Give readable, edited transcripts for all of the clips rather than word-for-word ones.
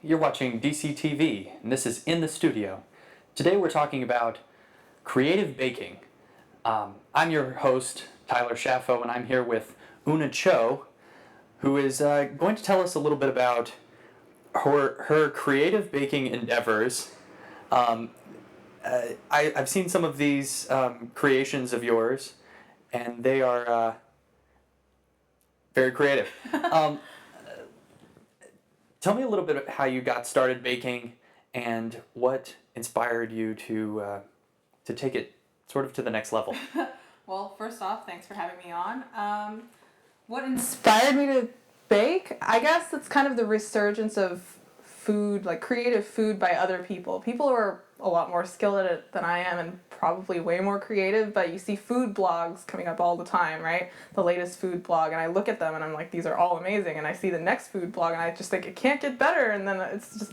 You're watching DCTV, and this is In the Studio. Today we're talking about creative baking. I'm your host, Tyler Shaffo, and I'm here with Eunah Cho, who is going to tell us a little bit about her creative baking endeavors. I've seen some of these creations of yours, and they are very creative. Tell me a little bit about how you got started baking and what inspired you to take it sort of to the next level. Well, first off, thanks for having me on. What inspired me to bake? I guess it's kind of the resurgence of food, like creative food by other people. People who are a lot more skilled at it than I am and probably way more creative, but you see food blogs coming up all the time, right? The latest food blog, and I look at them and I'm like, these are all amazing, and I see the next food blog and I just think it can't get better, and then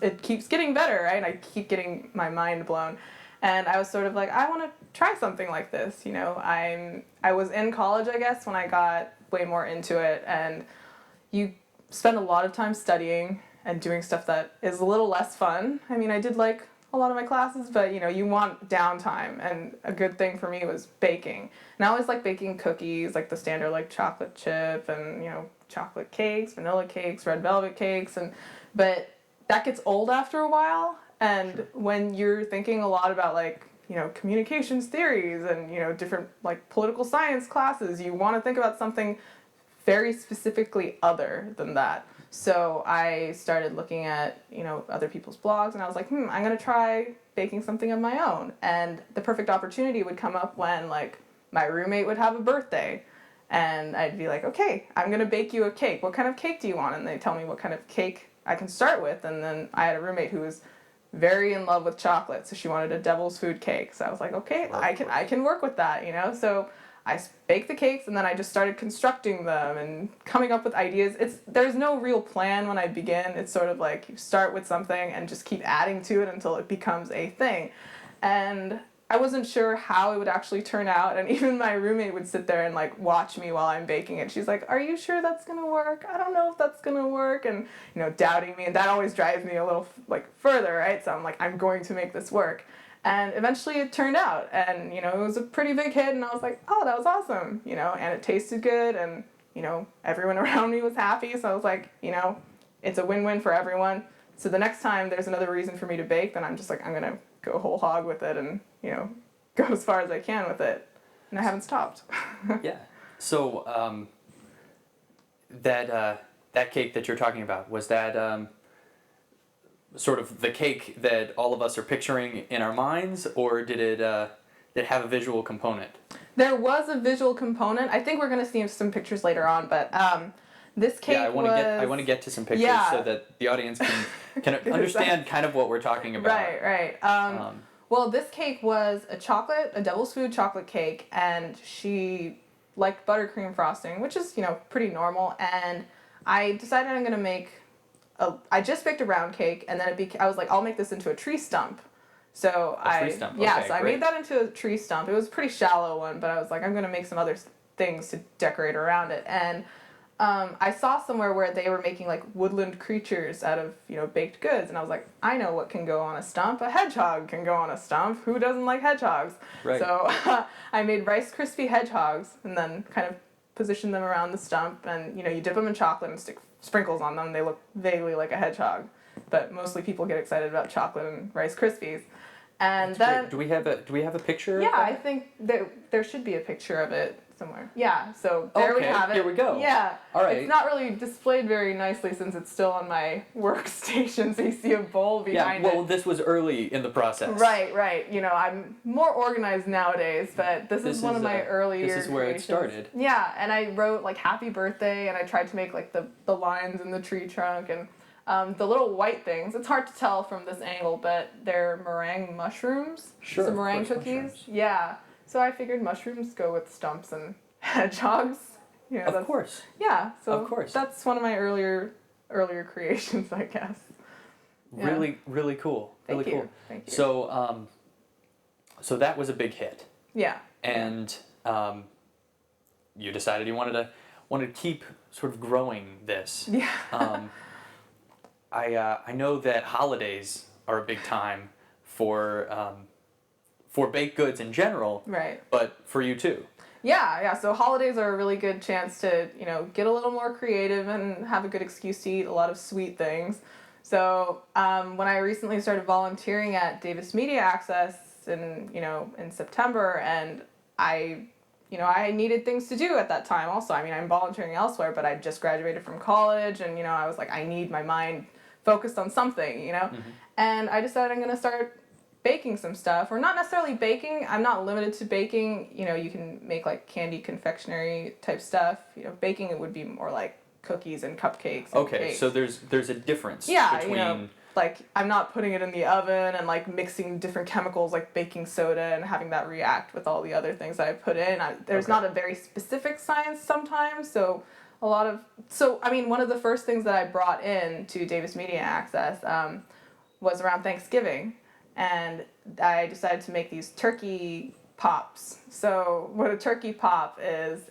it keeps getting better, right? And I keep getting my mind blown. And I was sort of like, I want to try something like this, you know. I was in college, I guess, when I got way more into it, and you spend a lot of time studying and doing stuff that is a little less fun. I mean, I did like a lot of my classes, but you know, you want downtime, and a good thing for me was baking. And I always like baking cookies, like the standard like chocolate chip and, you know, chocolate cakes, vanilla cakes, red velvet cakes, but that gets old after a while. And when you're thinking a lot about like, you know, communications theories and, you know, different like political science classes, you want to think about something very specifically other than that. So I started looking at, you know, other people's blogs, and I was like, I'm going to try baking something of my own. And the perfect opportunity would come up when, like, my roommate would have a birthday. And I'd be like, okay, I'm going to bake you a cake. What kind of cake do you want? And they tell me what kind of cake I can start with. And then I had a roommate who was very in love with chocolate, so she wanted a devil's food cake. So I was like, okay, I can work with that, you know? So I baked the cakes, and then I just started constructing them and coming up with ideas. There's no real plan when I begin. It's sort of like you start with something and just keep adding to it until it becomes a thing. And I wasn't sure how it would actually turn out, and even my roommate would sit there and like watch me while I'm baking it. She's like, are you sure that's gonna work? I don't know if that's gonna work, and you know, doubting me, and that always drives me a little like further, right? So I'm like, I'm going to make this work. And eventually it turned out, and, you know, it was a pretty big hit, and I was like, oh, that was awesome, you know, and it tasted good, and, you know, everyone around me was happy, so I was like, you know, it's a win-win for everyone. So the next time there's another reason for me to bake, then I'm just like, I'm going to go whole hog with it and, you know, go as far as I can with it, and I haven't stopped. Yeah. So that cake that you're talking about, was that sort of the cake that all of us are picturing in our minds, or did it have a visual component? There was a visual component. I think we're going to see some pictures later on, but this cake I want to get to some pictures so that the audience can understand kind of what we're talking about. Right. Well, this cake was a devil's food chocolate cake, and she liked buttercream frosting, which is, you know, pretty normal, and I decided I'm going to make I just baked a round cake, and then I was like, I'll make this into a tree stump. So tree stump. Yeah, okay, so I made that into a tree stump. It was a pretty shallow one, but I was like, I'm going to make some other things to decorate around it. And I saw somewhere where they were making like woodland creatures out of, you know, baked goods, and I was like, I know what can go on a stump. A hedgehog can go on a stump. Who doesn't like hedgehogs? Right. So I made Rice Krispie hedgehogs, and then kind of positioned them around the stump, and, you know, you dip them in chocolate and stick sprinkles on them. They look vaguely like a hedgehog, but mostly people get excited about chocolate and Rice Krispies. And then do we have a picture? Yeah, of that? I think there should be a picture of it somewhere. Yeah, so there we have it. Here we go. Yeah. All right. It's not really displayed very nicely since it's still on my workstation, so you see a bowl behind it. Yeah, well, this was early in the process. Right. You know, I'm more organized nowadays, but this is one of my earlier This is where creations. it started. Yeah, and I wrote like happy birthday, and I tried to make like the lines in the tree trunk, and the little white things. It's hard to tell from this angle, but they're meringue mushrooms. Sure. Some meringue cookies. Mushrooms. Yeah. So I figured mushrooms go with stumps and hedgehogs. You know, Of course. Yeah. So of course. That's one of my earlier creations, I guess. Yeah. Really cool. Really Thank you. cool. Thank you. So that was a big hit. Yeah. And you decided you wanted to keep sort of growing this. Yeah. I know that holidays are a big time for baked goods in general, Right. but for you too. Yeah. So holidays are a really good chance to, get a little more creative and have a good excuse to eat a lot of sweet things. So when I recently started volunteering at Davis Media Access in September, and I needed things to do at that time also. I mean, I'm volunteering elsewhere, but I just graduated from college, and, I was like, I need my mind focused on something. And I decided I'm going to start baking some stuff, or not necessarily baking. I'm not limited to baking. You can make like candy confectionery type stuff. Baking it would be more like cookies and cupcakes and Okay, cakes. so there's a difference Yeah, between like I'm not putting it in the oven and like mixing different chemicals like baking soda and having that react with all the other things that I put in. There's Okay. not a very specific science sometimes, so one of the first things that I brought in to Davis Media Access was around Thanksgiving, and I decided to make these turkey pops. So what a turkey pop is,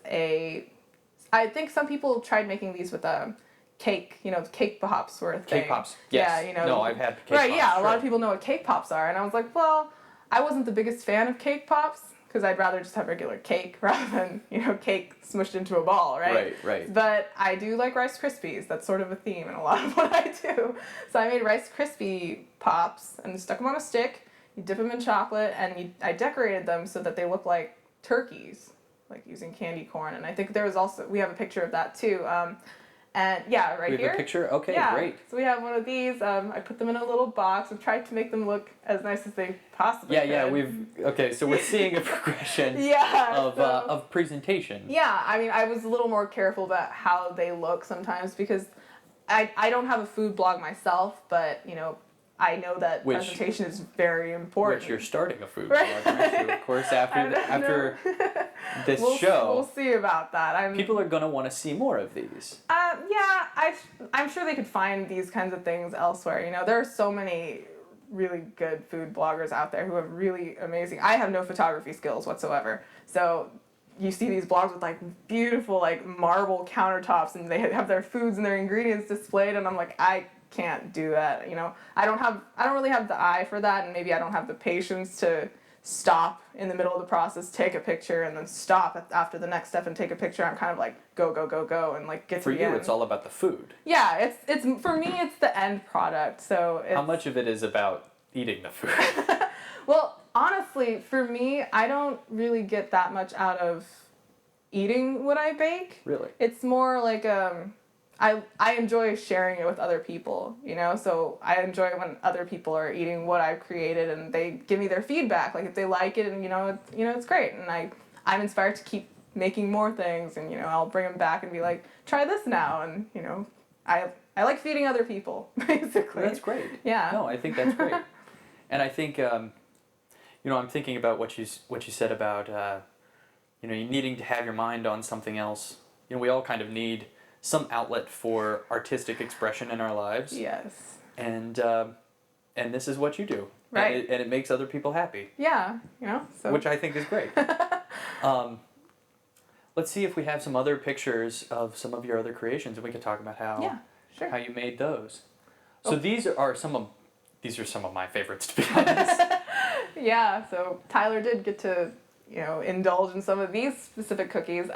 I think some people tried making these with a cake. Cake pops were a thing. cake pops. Yes. Yeah, No, I've had cake right, pops. yeah, Sure. a lot of people know what cake pops are, and I was like, well, I wasn't the biggest fan of cake pops, because I'd rather just have regular cake rather than, cake smushed into a ball, right? Right. But I do like Rice Krispies. That's sort of a theme in a lot of what I do. So I made Rice Krispie pops and stuck them on a stick. You dip them in chocolate, and I decorated them so that they look like turkeys, like using candy corn. And I think we have a picture of that too. And yeah, right We here. have a picture? Okay, Yeah. great. So we have one of these. I put them in a little box. I've tried to make them look as nice as they possibly could. Yeah, so we're seeing a progression of presentation. Yeah, I mean, I was a little more careful about how they look sometimes, because I don't have a food blog myself, but, I know that presentation is very important. Which you're starting a food Right. blog, aren't you? Of course, after this show. We'll see about that. People are going to want to see more of these. Yeah, I'm sure they could find these kinds of things elsewhere. There are so many really good food bloggers out there who have really amazing... I have no photography skills whatsoever, so you see these blogs with like beautiful like marble countertops, and they have their foods and their ingredients displayed, and I'm like, I can't do that. I don't really have the eye for that, and maybe I don't have the patience to stop in the middle of the process, take a picture, and then stop after the next step and take a picture. I'm kind of like go and like get to the end. For you, it's all about the food. Yeah, it's for me, it's the end product. So how much of it is about eating the food? Well, honestly, for me, I don't really get that much out of eating what I bake. Really? It's more like I enjoy sharing it with other people, so I enjoy when other people are eating what I've created and they give me their feedback, like if they like it, and it's great, and I'm inspired to keep making more things, and I'll bring them back and be like, try this now, and I like feeding other people, basically. That's great. Yeah. No, I think that's great. And I think I'm thinking about what you said about you needing to have your mind on something else. We all kind of need some outlet for artistic expression in our lives. Yes. And this is what you do. Right. And it makes other people happy. Yeah, so. Which I think is great. Let's see if we have some other pictures of some of your other creations, and we can talk about how you made those. So these are some of my favorites, to be honest. Yeah, so Tyler did get to, indulge in some of these specific cookies.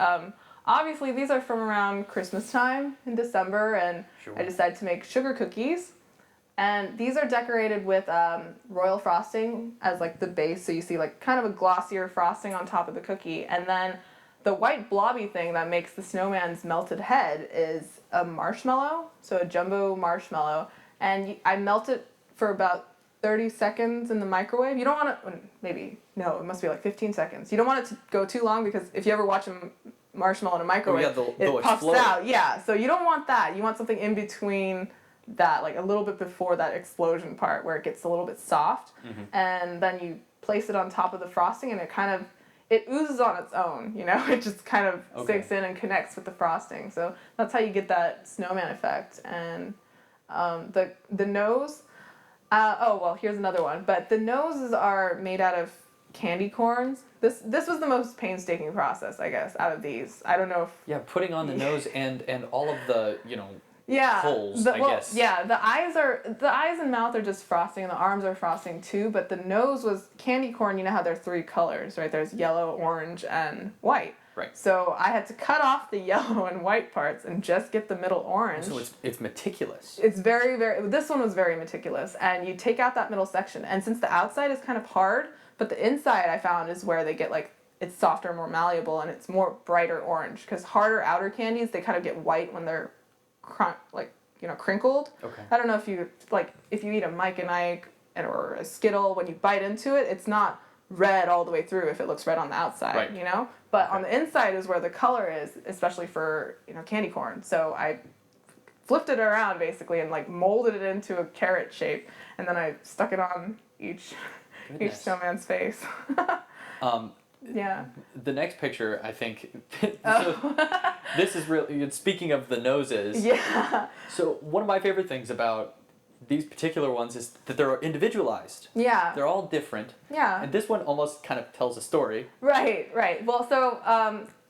Obviously, these are from around Christmas time in December, and Sure. I decided to make sugar cookies. And these are decorated with royal frosting as like the base, so you see like kind of a glossier frosting on top of the cookie. And then the white blobby thing that makes the snowman's melted head is a marshmallow, so a jumbo marshmallow. And I melt it for about 30 seconds in the microwave. You don't want to, it must be like 15 seconds. You don't want it to go too long, because if you ever watch a marshmallow in a microwave, they'll it puffs explode. out. Yeah, so you don't want that. You want something in between that, like a little bit before that explosion part where it gets a little bit soft. Mm-hmm. And then you place it on top of the frosting, and it oozes on its own, it just kind of sinks in and connects with the frosting. So that's how you get that snowman effect. And the nose, here's another one, but the noses are made out of candy corns. This was the most painstaking process, I guess, out of these. I don't know if... Yeah, putting on the nose and all of the, holes, I guess. Yeah, the eyes and mouth are just frosting, and the arms are frosting too. But the nose was candy corn. You know how there are three colors, right? There's yellow, orange, and white. Right. So I had to cut off the yellow and white parts and just get the middle orange. So it's meticulous. It's very, very. This one was very meticulous, and you take out that middle section. And since the outside is kind of hard, but the inside I found is where they get like it's softer, more malleable, and it's more brighter orange. Because harder outer candies, they kind of get white when they're crinkled. Okay. I don't know if you eat a Mike and Ike or a Skittle, when you bite into it, it's not red all the way through if it looks red on the outside, right. you know? But on the inside is where the color is, especially for, candy corn. So I flipped it around basically and like molded it into a carrot shape, and then I stuck it on each snowman's face. Yeah. The next picture, I think, this is really, speaking of the noses. Yeah. So one of my favorite things about these particular ones is that they're individualized. Yeah. They're all different. Yeah. And this one almost kind of tells a story. Right. Well, so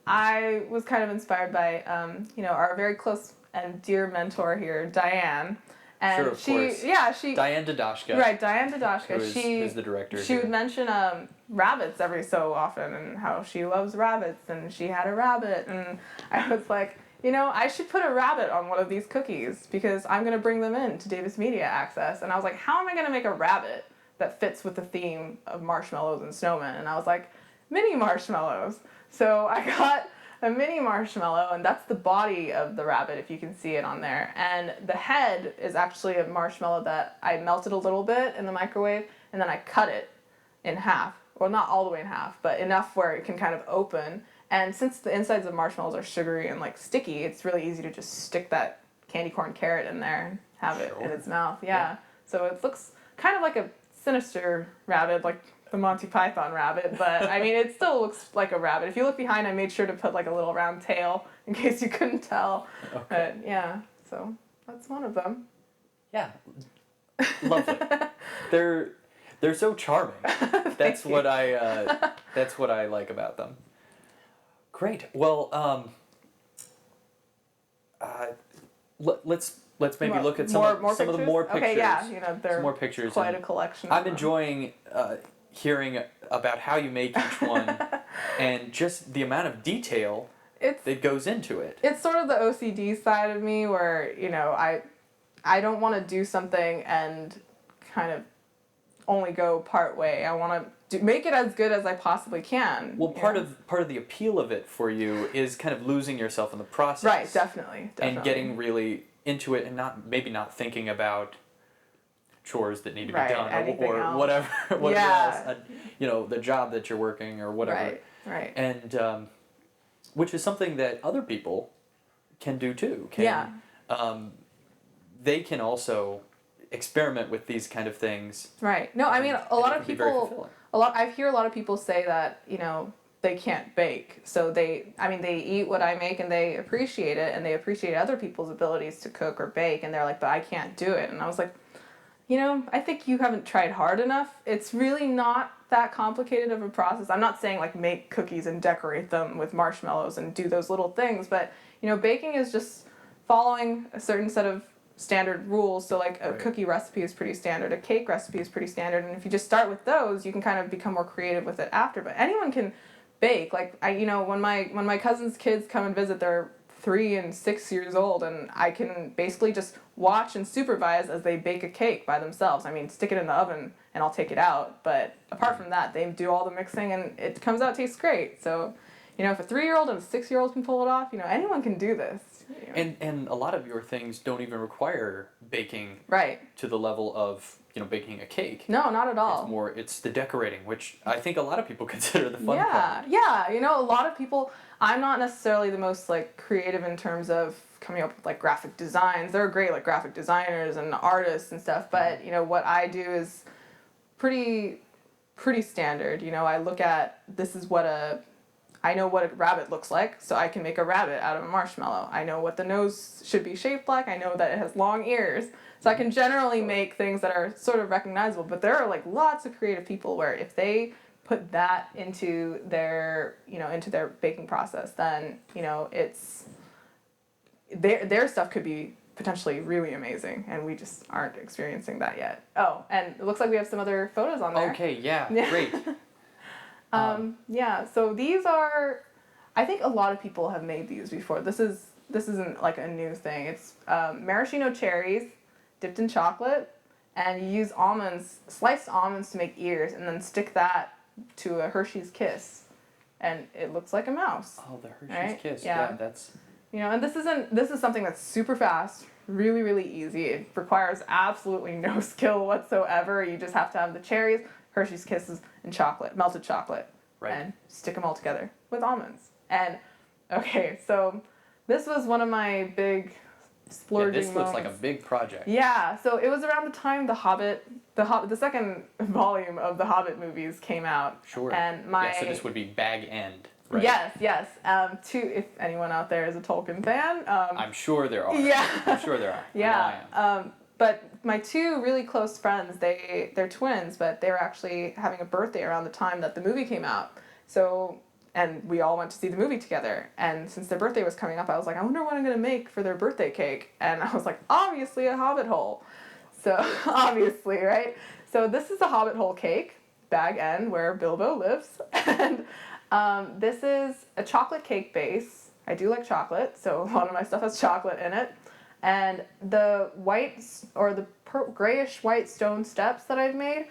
I was kind of inspired by, our very close and dear mentor here, Diane. And sure, of course. Yeah, Diane Dadoshka. Right, Diane Dadoshka. Who's the director She would mention rabbits every so often and how she loves rabbits, and she had a rabbit, and I was like, I should put a rabbit on one of these cookies because I'm going to bring them in to Davis Media Access. And I was like, how am I going to make a rabbit that fits with the theme of marshmallows and snowmen? And I was like, mini marshmallows. So I got a mini marshmallow, and that's the body of the rabbit, if you can see it on there. And the head is actually a marshmallow that I melted a little bit in the microwave, and then I cut it in half. Well, not all the way in half, but enough where it can kind of open. And since the insides of marshmallows are sugary and like sticky, it's really easy to just stick that candy corn carrot in there and have it in its mouth. Yeah. So it looks kind of like a sinister rabbit, like the Monty Python rabbit, but I mean, it still looks like a rabbit. If you look behind, I made sure to put like a little round tail in case you couldn't tell. Okay. But yeah, so that's one of them. Yeah. Lovely. They're so charming. That's what I like about them. Great. Well, let's maybe look at some of the more pictures. Okay, yeah, some more pictures. Quite a collection. I'm enjoying hearing about how you make each one and just the amount of detail that goes into it. It's sort of the OCD side of me where, I don't want to do something and kind of only go part way. I want to make it as good as I possibly can. Well, part of the appeal of it for you is kind of losing yourself in the process. Right, definitely. And getting really into it and not thinking about chores that need to be done or whatever else, the job that you're working or whatever. Right. And which is something that other people can do too. They can also experiment with these kind of things. Right. No, I mean a lot of people. I hear a lot of people say that they can't bake, so they eat what I make and they appreciate it, and they appreciate other people's abilities to cook or bake, and they're like, but I can't do it. And I was like, I think you haven't tried hard enough. It's really not that complicated of a process. I'm not saying like make cookies and decorate them with marshmallows and do those little things, but baking is just following a certain set of standard rules. So like a cookie recipe is pretty standard, a cake recipe is pretty standard, and if you just start with those, you can kind of become more creative with it after. But anyone can bake. Like when my cousin's kids come and visit, they're 3 and 6 years old, and I can basically just watch and supervise as they bake a cake by themselves. I mean, stick it in the oven and I'll take it out, but apart from that, they do all the mixing and it comes out, tastes great. So if a 3-year-old and a 6-year-old can pull it off, anyone can do this. And a lot of your things don't even require baking to the level of baking a cake. No, not at all. It's the decorating, which I think a lot of people consider the fun part. Yeah, a lot of people. I'm not necessarily the most like creative in terms of coming up with like graphic designs. They're great like graphic designers and artists and stuff, but what I do is pretty standard. I look at I know what a rabbit looks like, so I can make a rabbit out of a marshmallow. I know what the nose should be shaped like. I know that it has long ears. So I can generally make things that are sort of recognizable. But there are like lots of creative people where if they put that into their baking process, then, it's their stuff could be potentially really amazing, and we just aren't experiencing that yet. Oh, and it looks like we have some other photos on there. Okay, yeah, great. Yeah, so these are, I think a lot of people have made these before. This isn't like a new thing. It's maraschino cherries dipped in chocolate, and you use sliced almonds to make ears, and then stick that to a Hershey's Kiss, and it looks like a mouse. Oh, the Hershey's Right? Kiss. Yeah. Yeah, that's... And this is something that's super fast, really, really easy. It requires absolutely no skill whatsoever. You just have to have the cherries, Hershey's Kisses, and chocolate, melted chocolate, Right. and stick them all together with almonds. And okay, so this was one of my big splurging this looks like a moments. big project. Yeah, so it was around the time the second volume of the Hobbit movies came out. Sure. And so this would be bag end, right? Yes. If anyone out there is a Tolkien fan. I'm sure there are. Yeah. I'm sure there are. Yeah. I know I am. But my two really close friends, they're twins, but they were actually having a birthday around the time that the movie came out. So, and we all went to see the movie together. And since their birthday was coming up, I was like, I wonder what I'm going to make for their birthday cake. And I was like, obviously a Hobbit hole. So, obviously, right? So this is a Hobbit hole cake, bag end, where Bilbo lives. And this is a chocolate cake base. I do like chocolate, so a lot of my stuff has chocolate in it. And the white, or the grayish white stone steps that I've made,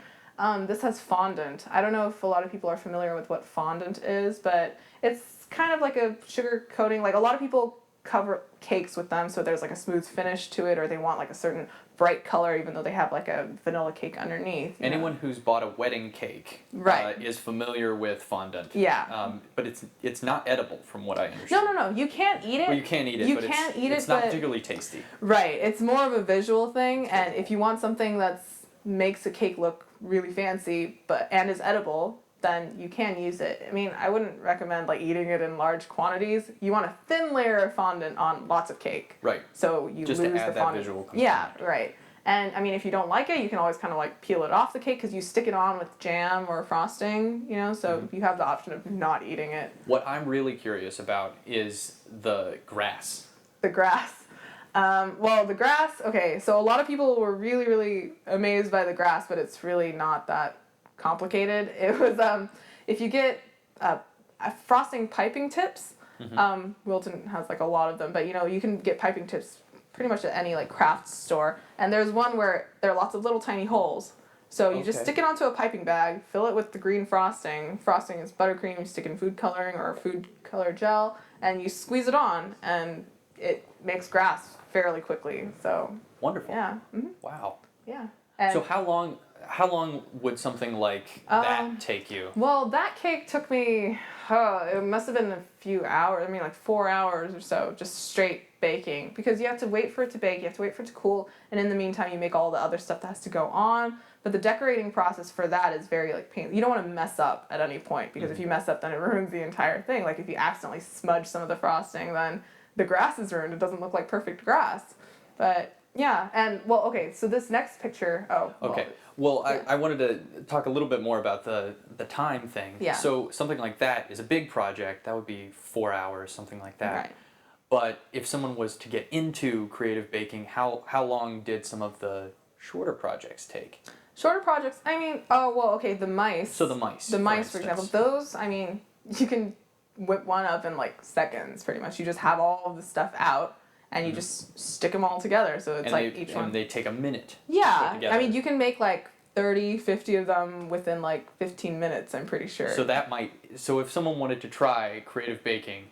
this has fondant. I don't know if a lot of people are familiar with what fondant is, but it's kind of like a sugar coating. Like a lot of people cover cakes with them, so there's like a smooth finish to it, or they want like a certain bright color, even though they have like a vanilla cake underneath. Anyone who's bought a wedding cake is familiar with fondant. Yeah. But it's not edible, from what I understand. No. You can't eat it. Well, you can't eat it, you but can't eat it's it, not but particularly tasty. Right. It's more of a visual thing, and if you want something that makes a cake look really fancy and is edible, then you can use it. I mean, I wouldn't recommend like eating it in large quantities. You want a thin layer of fondant on lots of cake. Right. So you just lose to add the that fondant. visual component. Yeah, right. And I mean, if you don't like it, you can always kind of like peel it off the cake, because you stick it on with jam or frosting, so you have the option of not eating it. What I'm really curious about is the grass. The grass. Well, the grass, okay, so a lot of people were really, really amazed by the grass, but it's really not that complicated. It was, if you get frosting piping tips, Wilton has like a lot of them, but you can get piping tips pretty much at any like craft store, and there's one where there are lots of little tiny holes. So you just stick it onto a piping bag, fill it with the green frosting. Frosting is buttercream, you stick in food coloring or food color gel, and you squeeze it on, and it makes grass fairly quickly. So wonderful. Yeah. Mm-hmm. Wow. Yeah. And so how long would something like that take you? Well, that cake took me, it must have been a few hours. I mean, like 4 hours or so, just straight baking, because you have to wait for it to bake, you have to wait for it to cool, and in the meantime you make all the other stuff that has to go on. But the decorating process for that is very like painful. You don't want to mess up at any point, because if you mess up, then it ruins the entire thing. Like if you accidentally smudge some of the frosting, then the grass is ruined. It doesn't look like perfect grass. But yeah, and well, okay, so this next picture, I wanted to talk a little bit more about the time thing. Yeah. So something like that is a big project. That would be 4 hours, something like that. Right. But if someone was to get into creative baking, how long did some of the shorter projects take? Shorter projects, I mean, the mice. So the mice. The mice, for example, those, I mean, you can whip one up in like seconds, pretty much. You just have all of the stuff out, and you just stick them all together, so it's each one. And they take a minute. Yeah, I mean, you can make like 30, 50 of them within like 15 minutes, I'm pretty sure. So if someone wanted to try creative baking,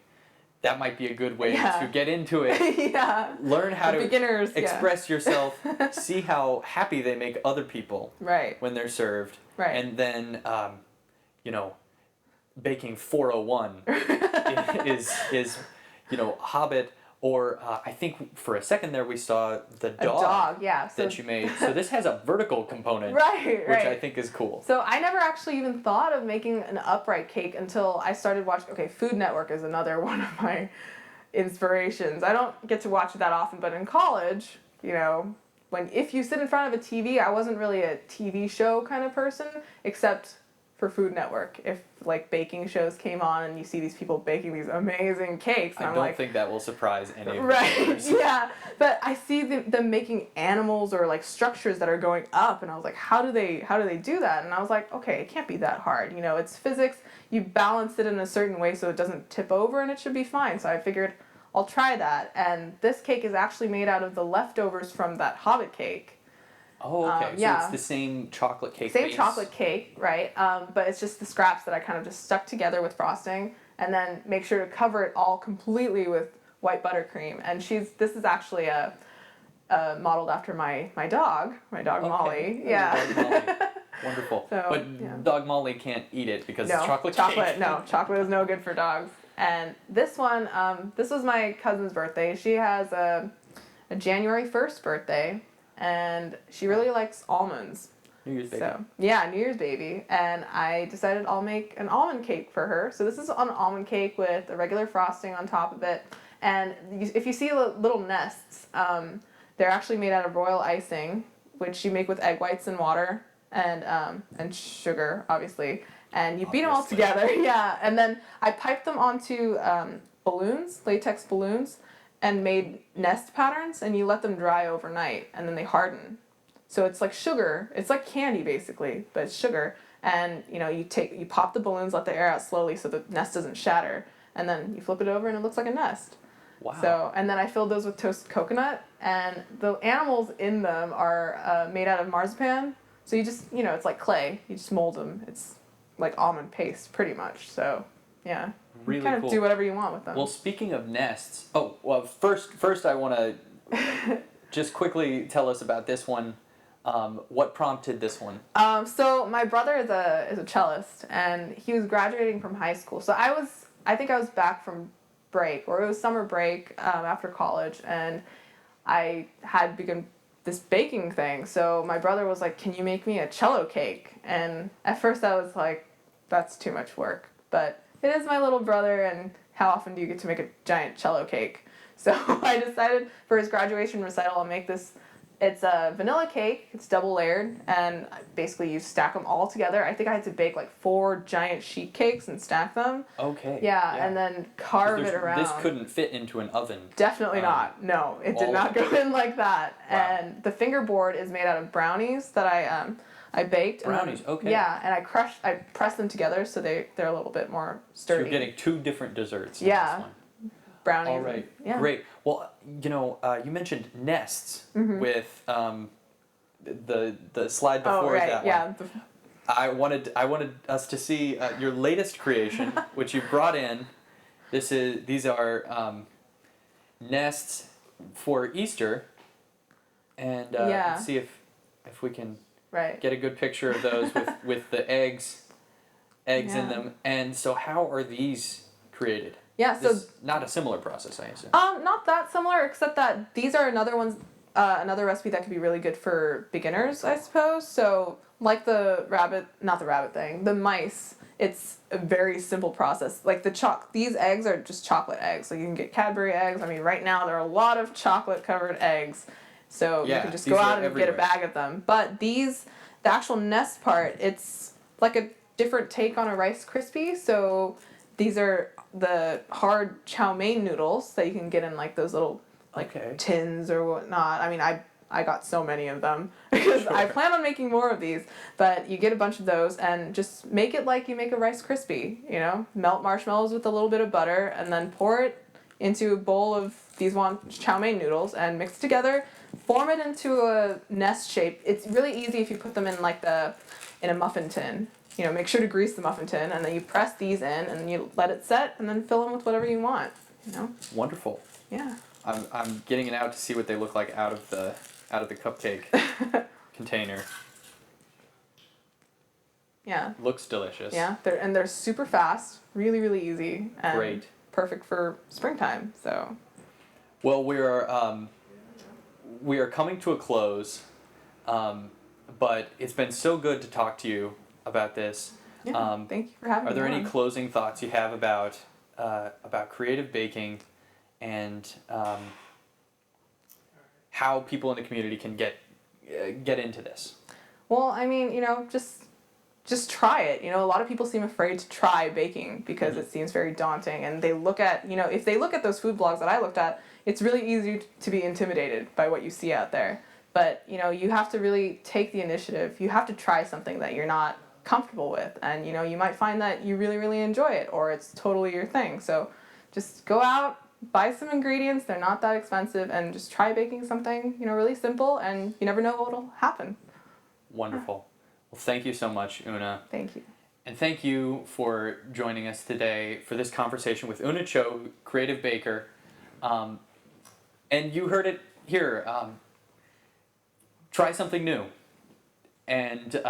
that might be a good way to get into it. Yeah. Learn how to express yeah. yourself, see how happy they make other people when they're served. Right. And then, baking 401 is Hobbit, or I think for a second there we saw the dog, that you made. So this has a vertical component, which I think is cool. So I never actually even thought of making an upright cake until I started watching. Okay, Food Network is another one of my inspirations. I don't get to watch it that often, but in college, if you sit in front of a TV, I wasn't really a TV show kind of person, except for Food Network if like baking shows came on and you see these people baking these amazing cakes. And I I'm don't like, think that will surprise any of the right, viewers. yeah. But I see them making animals or like structures that are going up, and I was like, how do they do that? And I was like, okay, it can't be that hard. You know, it's physics. You balance it in a certain way so it doesn't tip over, and it should be fine. So I figured I'll try that. And this cake is actually made out of the leftovers from that Hobbit cake. Oh, okay. So yeah. it's the same chocolate cake Same base. chocolate cake, right? But it's just the scraps that I kind of just stuck together with frosting, and then make sure to cover it all completely with white buttercream. And this is actually modeled after my dog Okay. Molly. Oh, Yeah. dog Molly. Wonderful. So, but yeah. dog Molly can't eat it because it's chocolate cake. No, chocolate is no good for dogs. And this one, this was my cousin's birthday. She has a January 1st birthday, and she really likes almonds. New Year's baby. So, yeah, New Year's baby. And I decided I'll make an almond cake for her. So this is an almond cake with a regular frosting on top of it. And if you see little nests, they're actually made out of royal icing, which you make with egg whites and water and sugar, obviously. And you beat them all together, yeah. And then I piped them onto balloons, latex balloons, and made nest patterns, and you let them dry overnight, and then they harden. So it's like sugar. It's like candy, basically, but it's sugar. And, you know, you pop the balloons, let the air out slowly so the nest doesn't shatter, and then you flip it over, and it looks like a nest. Wow. So, and then I filled those with toasted coconut, and the animals in them are made out of marzipan. So you just, you know, it's like clay. You just mold them. It's like almond paste, pretty much. So, yeah. Really you kind cool. of do whatever you want with them. Well, speaking of nests, first I want to just quickly tell us about this one. What prompted this one? So my brother is a cellist, and he was graduating from high school. So I think I was back from break, or it was summer break after college, and I had begun this baking thing. So my brother was like, "Can you make me a cello cake?" And at first I was like, "That's too much work," but it is my little brother, and how often do you get to make a giant cello cake? So I decided for his graduation recital, I'll make this. It's a vanilla cake. It's double layered, and basically you stack them all together. I think I had to bake like 4 giant sheet cakes and stack them. Okay. Yeah, and then carve it around. This couldn't fit into an oven. Definitely not. No, it did not go in like that. Wow. And the fingerboard is made out of brownies that I baked. Brownies, and then, okay. Yeah, and I pressed them together so they're a little bit more sturdy. So you're getting 2 different desserts in yeah. this one. Brownies. All right, yeah. Great. Well, you know, you mentioned nests with the slide before that yeah. one. I wanted us to see your latest creation, which you brought in. These are nests for Easter, and let's see if we can get a good picture of those with the eggs in them. And so, how are these created? Yeah, so not a similar process, I assume. Not that similar, except that these are another recipe that could be really good for beginners, I suppose. So, like the mice, it's a very simple process. Like these eggs are just chocolate eggs. Like you can get Cadbury eggs. I mean, right now there are a lot of chocolate covered eggs, so you can just go out and get a bag of them. But the actual nest part, it's like a different take on a Rice Krispie. So these are the hard chow mein noodles that you can get in like those little tins or whatnot. I mean, I got so many of them because I plan on making more of these. But you get a bunch of those and just make it like you make a Rice Krispie. You know, melt marshmallows with a little bit of butter and then pour it into a bowl of these chow mein noodles and mix it together. Form it into a nest shape. It's really easy if you put them in in a muffin tin. You know, make sure to grease the muffin tin, and then you press these in, and then you let it set, and then fill them with whatever you want. You know. Wonderful. Yeah. I'm getting it out to see what they look like out of the cupcake container. Yeah. Looks delicious. Yeah, they're super fast, really really easy, and great. Perfect for springtime. So. Well, we are coming to a close, but it's been so good to talk to you about this. Yeah, thank you for having me. Are there any closing thoughts you have about creative baking and how people in the community can get into this? Well, I mean, you know, just just try it. You know, a lot of people seem afraid to try baking because it seems very daunting, and they look at, you know, if they look at those food blogs that I looked at, it's really easy to be intimidated by what you see out there. But, you know, you have to really take the initiative. You have to try something that you're not comfortable with, and, you know, you might find that you really, really enjoy it, or it's totally your thing. So just go out, buy some ingredients, they're not that expensive, and just try baking something, you know, really simple, and you never know what'll happen. Wonderful. Well, thank you so much, Eunah. Thank you. And thank you for joining us today for this conversation with Eunah Cho, creative baker. And you heard it here. Try something new. And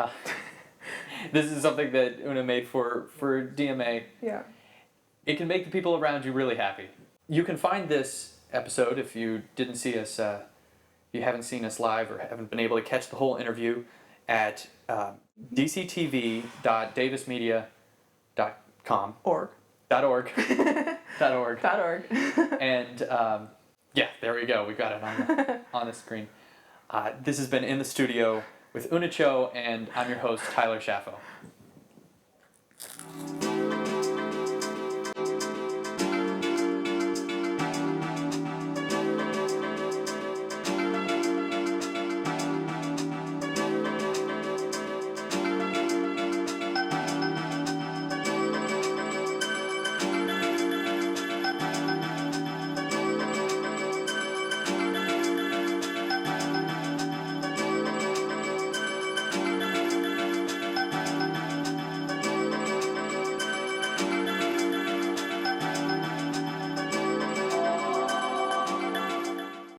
this is something that Eunah made for DMA. Yeah. It can make the people around you really happy. You can find this episode if you didn't see us, you haven't seen us live or haven't been able to catch the whole interview at dctv.davismedia.com. .org. .org. And yeah, there we go. We got it on the screen. This has been In the Studio with Eunah Cho, and I'm your host, Tyler Shaffo.